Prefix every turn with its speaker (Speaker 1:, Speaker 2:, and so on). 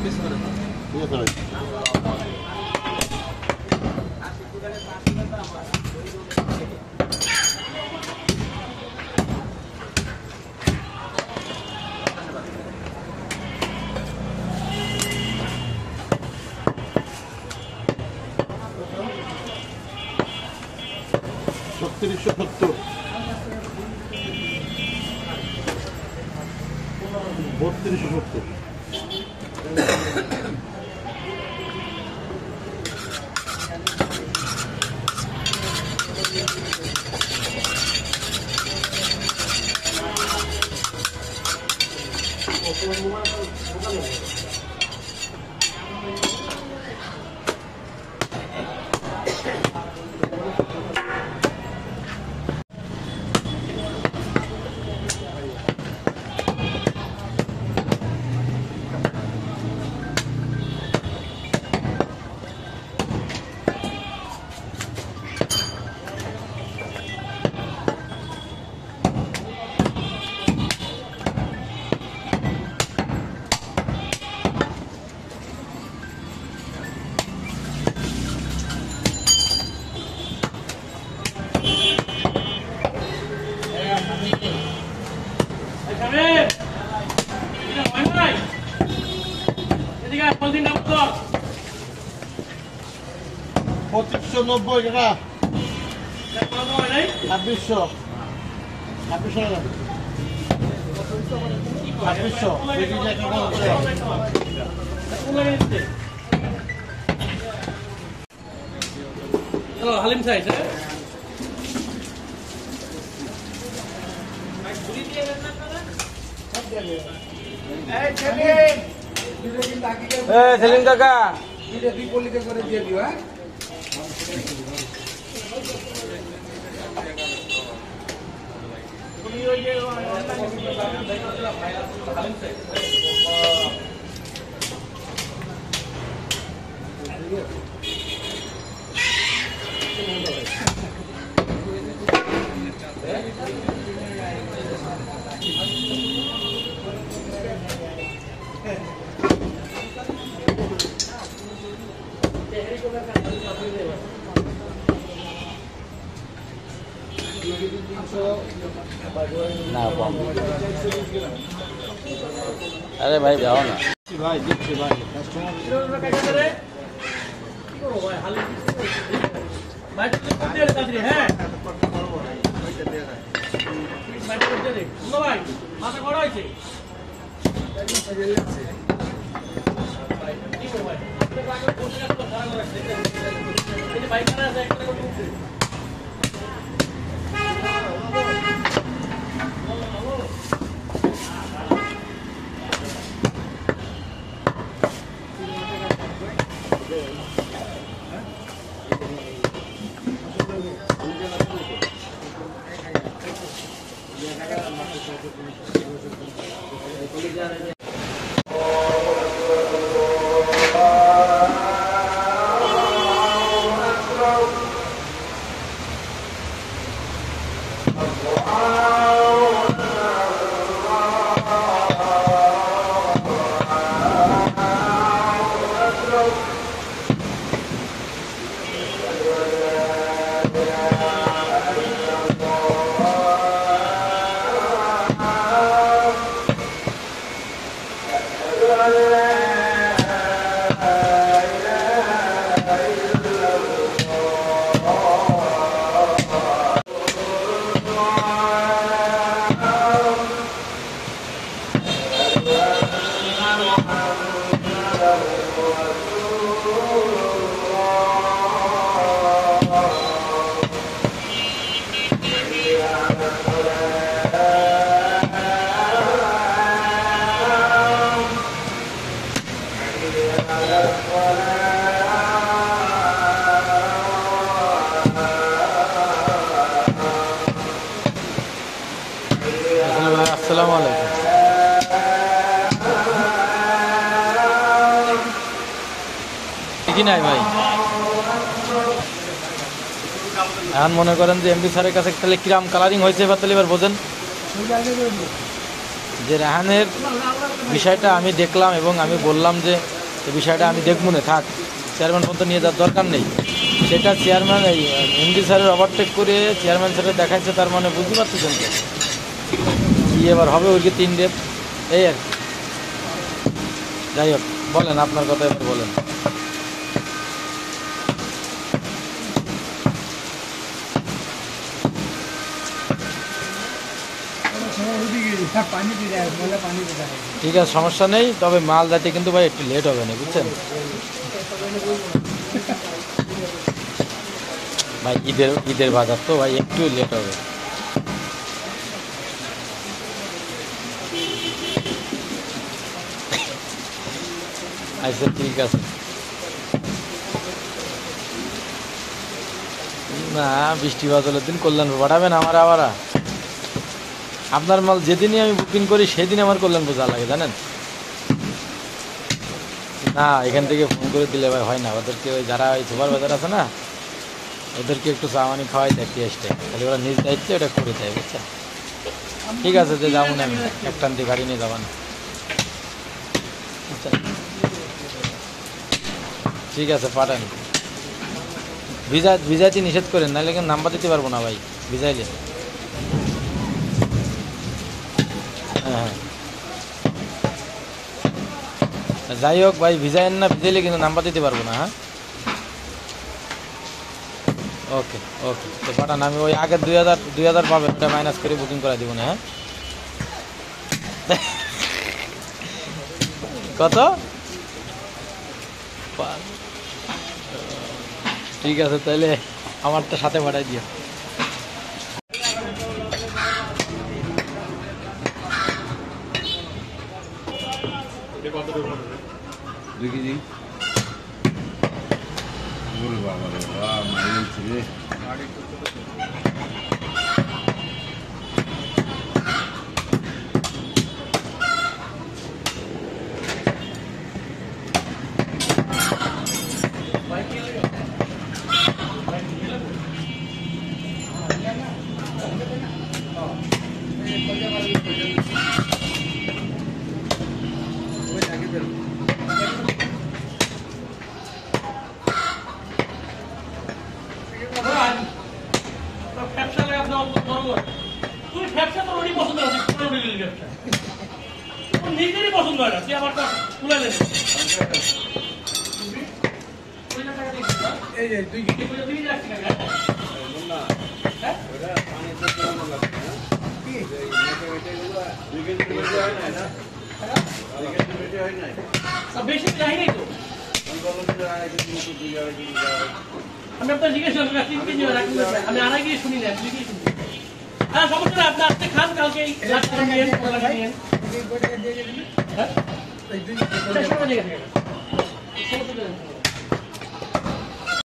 Speaker 1: আছে ভাই। ছত্রিশশো 70, 3270। $2590 টাকা, 2600, 2600 টাকা, 2600।
Speaker 2: হালিম সাইজ সেলিম কাকা করে দিয়ে দিও। না আরে ভাই যাও না ভাই, দিচ্ছি ভাই আসসালামু আলাইকুম। কি নাই ভাই, এখন মনে করেন যে এমডি স্যারের কাছে তাহলে কিরাম কালারিং হয়েছে এবার, তাহলে এবার বোঝেন যে রেহানের বিষয়টা আমি দেখলাম এবং আমি বললাম যে তো বিষয়টা আমি দেখবো না, থাক, চেয়ারম্যান পর্যন্ত নিয়ে যাওয়ার দরকার নেই। সেটা চেয়ারম্যান এই এমডি স্যারের ওভারটেক করে চেয়ারম্যান স্যারের দেখাচ্ছে, তার মানে বুঝতে পারতেছেন তো কি এবার হবে ওইকে 3 রেপ এই আর কি। যাই হোক, বলেন আপনার কথা এবার বলেন। ঠিক আছে, সমস্যা নেই, তবে মাল যাতে কিন্তু ভাই একটু লেট হবে না, বুঝছেন ভাই, ঈদের বাজার তো ভাই একটু লেট হবে। আচ্ছা ঠিক আছে, না বৃষ্টি বাদলের দিন কল্যাণপুর পাঠাবেন আমার আবার? আপনার মাল যেদিনই আমি বুকিং করি সেদিন আমার কল্যাণপুর যাওয়া লাগে জানেন? না, এখান থেকে ফোন করে দিলে ভাই হয় না, ওদেরকে ওই যারা ওই সুপার বাজার আছে না, ওদেরকে একটু চাওয়ানি খাওয়াই দেয় টেস্টে, তাহলে ওরা নিজ দায়িত্বে ওটা করে দেয়, বুঝছেন? ঠিক আছে, যে যাবো না আমি, একটা দিয়ে গাড়ি নিয়ে যাবান, বুঝছেন? ঠিক আছে, পাঠান। ভিজাইতে নিষেধ করেন, নাহলে কিন্তু নাম্বার দিতে পারবো না ভাই ভিজাইলে। হ্যাঁ হ্যাঁ, যাই হোক ভাই, ভিজাইন না, ভিজাইলে কিন্তু নাম্বার দিতে পারবো না। হ্যাঁ ওকে ওকে, তো পাঠান, আমি ওই আগের 2000 পাবেন, ওটা মাইনাস করে বুকিং করে দিব না। হ্যাঁ কত? ঠিক আছে, তাহলে আমারটা সাথে পাঠাই দিও।
Speaker 3: দুই কেজি বাবা রে বাবা, মাইল ছিল।
Speaker 4: নিজেরই পছন্দ হয় না, তুই আমার তুলে দেবে। এই যে 2 কেজি করে দিয়ে যাচ্ছি না, হ্যাঁ ওটা পানি তো কেমন লাগছে না কি এই মেটে গুলো 2 কেজি বেশি হয় না, 2 কেজি বেশি হয় না, সব বেশি যাই নাই তো। আমি বললাম যে আগে কিন্তু 2 কেজি আমি আপনার জিজ্ঞেস করলাম 3 কেজি রাখুন, আমি আড়াই কেজি শুনি না, 2 কেজি শুনি। হ্যাঁ সমস্যা নেই, আপনি আজকে খান, কালকে এই লাখ টাকা নিয়ে নিয়ে হ্যাঁ এই 2 টাকা দিয়ে দিবেন। হ্যাঁ এই 2 টাকা দিয়ে সমস্যা নেই।